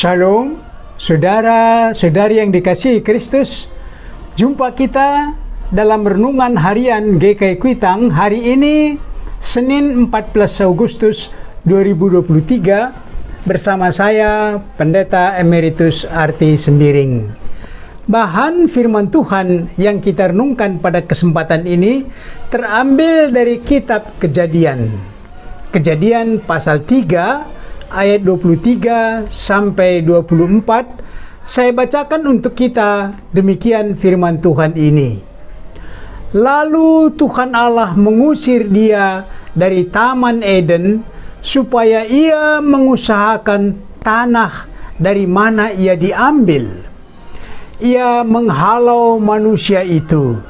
Shalom, saudara-saudari yang dikasihi Kristus. Jumpa kita dalam renungan harian GKI Kuitang hari ini, Senin 14 Agustus 2023, bersama saya, Pendeta Emeritus Arti Sembiring. Bahan firman Tuhan yang kita renungkan pada kesempatan ini terambil dari kitab Kejadian. Kejadian pasal 3 ayat 23 sampai 24, saya bacakan untuk kita demikian firman Tuhan ini. Lalu Tuhan Allah mengusir dia dari Taman Eden supaya ia mengusahakan tanah dari mana ia diambil. Ia menghalau manusia itu,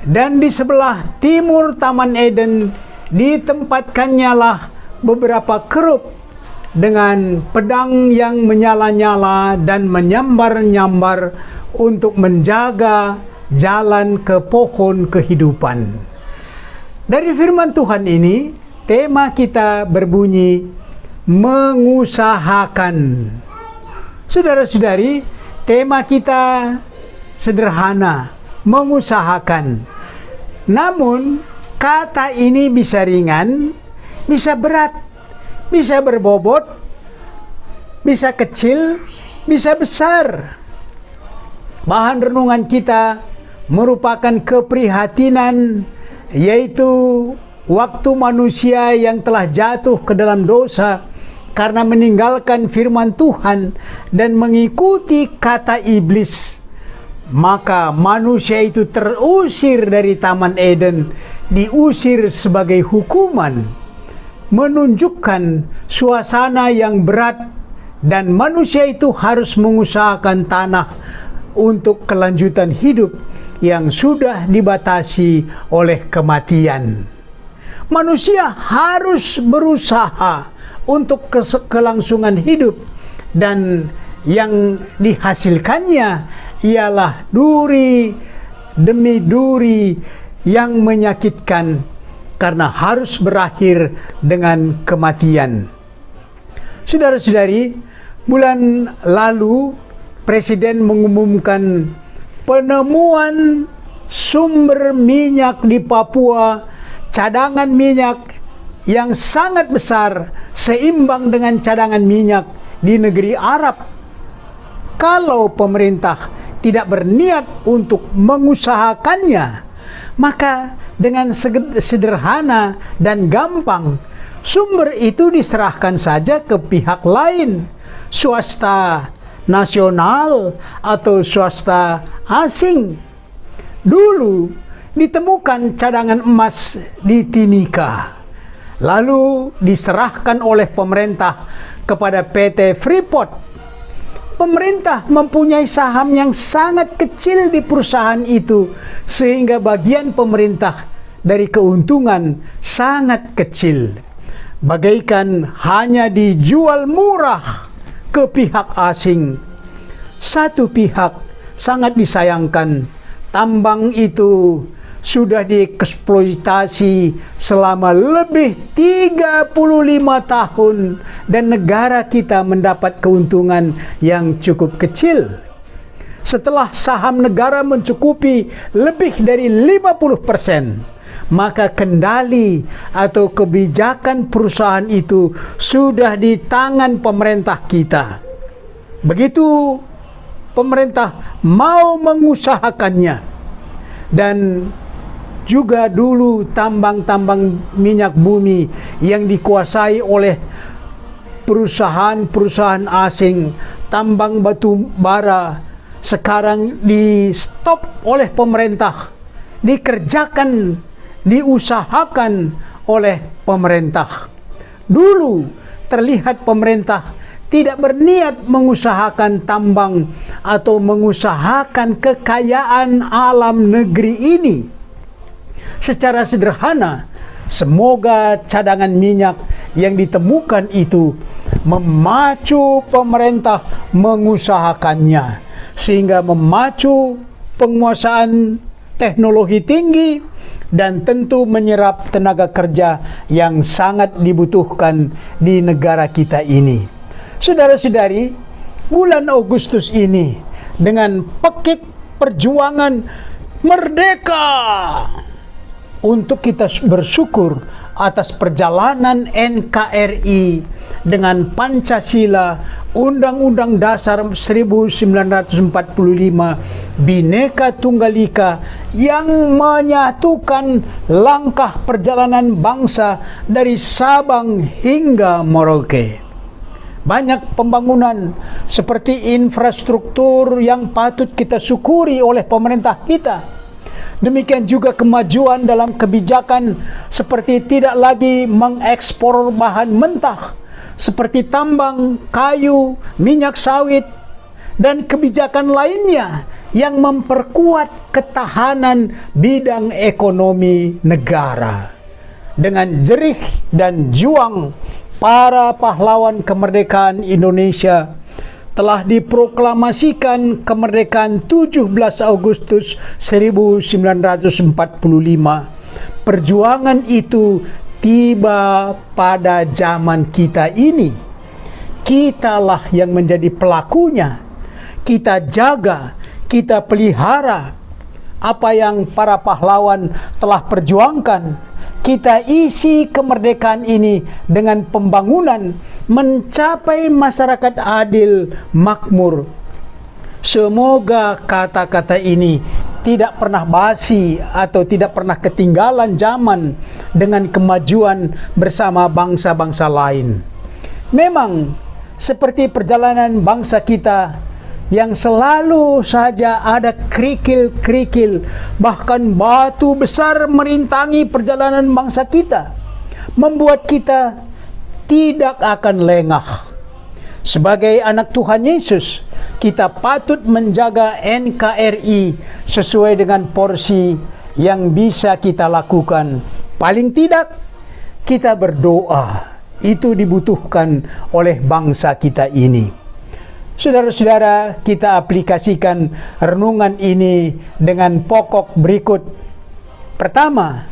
dan di sebelah timur Taman Eden ditempatkannya lah beberapa kerub dengan pedang yang menyala-nyala dan menyambar-nyambar untuk menjaga jalan ke pohon kehidupan. Dari firman Tuhan ini, tema kita berbunyi mengusahakan. Saudara-saudari, tema kita sederhana, mengusahakan. Namun, kata ini bisa ringan, bisa berat, bisa berbobot, bisa kecil, bisa besar. Bahan renungan kita merupakan keprihatinan, yaitu waktu manusia yang telah jatuh ke dalam dosa karena meninggalkan firman Tuhan dan mengikuti kata iblis. Maka manusia itu terusir dari Taman Eden, diusir sebagai hukuman, menunjukkan suasana yang berat, dan manusia itu harus mengusahakan tanah untuk kelanjutan hidup yang sudah dibatasi oleh kematian. Manusia harus berusaha untuk kelangsungan hidup, dan yang dihasilkannya ialah duri demi duri yang menyakitkan, karena harus berakhir dengan kematian. Saudara-saudari, bulan lalu Presiden mengumumkan penemuan sumber minyak di Papua, cadangan minyak yang sangat besar, seimbang dengan cadangan minyak di negeri Arab. Kalau pemerintah tidak berniat untuk mengusahakannya, maka dengan sederhana dan gampang, sumber itu diserahkan saja ke pihak lain, swasta nasional atau swasta asing. Dulu ditemukan cadangan emas di Timika, lalu diserahkan oleh pemerintah kepada PT Freeport. Pemerintah mempunyai saham yang sangat kecil di perusahaan itu, sehingga bagian pemerintah dari keuntungan sangat kecil, bagaikan hanya dijual murah ke pihak asing. Satu pihak sangat disayangkan, tambang itu sudah dieksploitasi selama lebih 35 tahun dan negara kita mendapat keuntungan yang cukup kecil. Setelah saham negara mencukupi lebih dari 50%, maka kendali atau kebijakan perusahaan itu sudah di tangan pemerintah kita. Begitu pemerintah mau mengusahakannya, dan juga dulu tambang-tambang minyak bumi yang dikuasai oleh perusahaan-perusahaan asing, tambang batu bara, sekarang di stop oleh pemerintah, dikerjakan, diusahakan oleh pemerintah. Dulu terlihat pemerintah tidak berniat mengusahakan tambang atau mengusahakan kekayaan alam negeri ini. Secara sederhana, semoga cadangan minyak yang ditemukan itu memacu pemerintah mengusahakannya, sehingga memacu penguasaan teknologi tinggi dan tentu menyerap tenaga kerja yang sangat dibutuhkan di negara kita ini. Saudara-saudari, bulan Agustus ini dengan pekik perjuangan merdeka, untuk kita bersyukur atas perjalanan NKRI dengan Pancasila, Undang-Undang Dasar 1945, Bhinneka Tunggal Ika yang menyatukan langkah perjalanan bangsa dari Sabang hingga Merauke. Banyak pembangunan seperti infrastruktur yang patut kita syukuri oleh pemerintah kita. Demikian juga kemajuan dalam kebijakan seperti tidak lagi mengekspor bahan mentah seperti tambang, kayu, minyak sawit, dan kebijakan lainnya yang memperkuat ketahanan bidang ekonomi negara. Dengan jerih dan juang para pahlawan kemerdekaan Indonesia, telah diproklamasikan kemerdekaan 17 Agustus 1945. Perjuangan itu tiba pada zaman kita ini. Kitalah yang menjadi pelakunya. Kita jaga, kita pelihara apa yang para pahlawan telah perjuangkan. Kita isi kemerdekaan ini dengan pembangunan mencapai masyarakat adil, makmur. Semoga kata-kata ini tidak pernah basi atau tidak pernah ketinggalan zaman dengan kemajuan bersama bangsa-bangsa lain. Memang seperti perjalanan bangsa kita yang selalu saja ada kerikil-kerikil, bahkan batu besar merintangi perjalanan bangsa kita, membuat kita tidak akan lengah. Sebagai anak Tuhan Yesus, kita patut menjaga NKRI sesuai dengan porsi yang bisa kita lakukan. Paling tidak, kita berdoa. Itu dibutuhkan oleh bangsa kita ini. Saudara-saudara, kita aplikasikan renungan ini dengan pokok berikut. Pertama,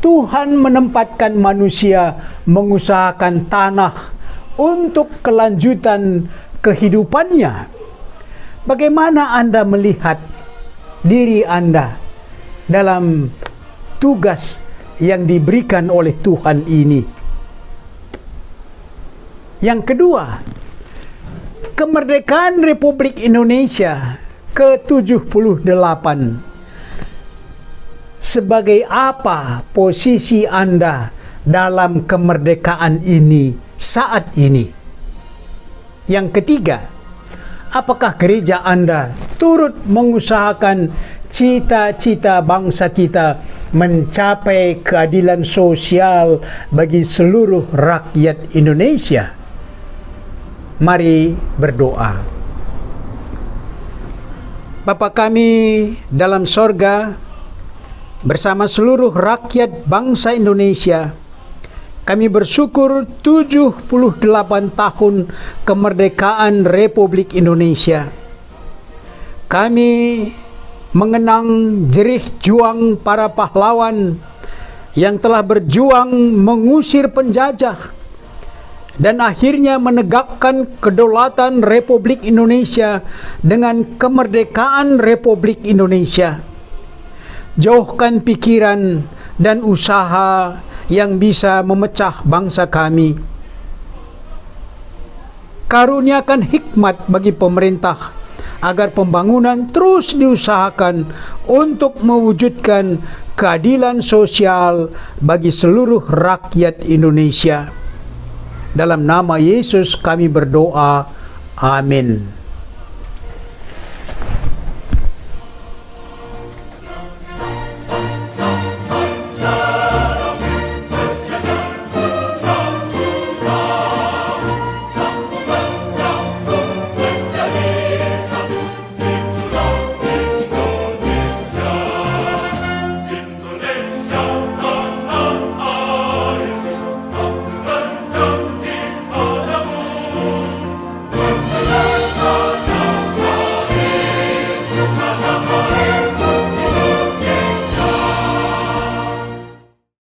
Tuhan menempatkan manusia mengusahakan tanah untuk kelanjutan kehidupannya. Bagaimana Anda melihat diri Anda dalam tugas yang diberikan oleh Tuhan ini? Yang kedua, kemerdekaan Republik Indonesia ke-78. Sebagai apa posisi Anda dalam kemerdekaan ini saat ini? Yang ketiga, apakah gereja Anda turut mengusahakan cita-cita bangsa kita mencapai keadilan sosial bagi seluruh rakyat Indonesia? Mari berdoa. Bapa kami dalam sorga, bersama seluruh rakyat bangsa Indonesia, kami bersyukur 78 tahun kemerdekaan Republik Indonesia. Kami mengenang jerih juang para pahlawan yang telah berjuang mengusir penjajah dan akhirnya menegakkan kedaulatan Republik Indonesia dengan kemerdekaan Republik Indonesia. Jauhkan pikiran dan usaha yang bisa memecah bangsa kami. Karuniakan hikmat bagi pemerintah agar pembangunan terus diusahakan untuk mewujudkan keadilan sosial bagi seluruh rakyat Indonesia. Dalam nama Yesus kami berdoa. Amin.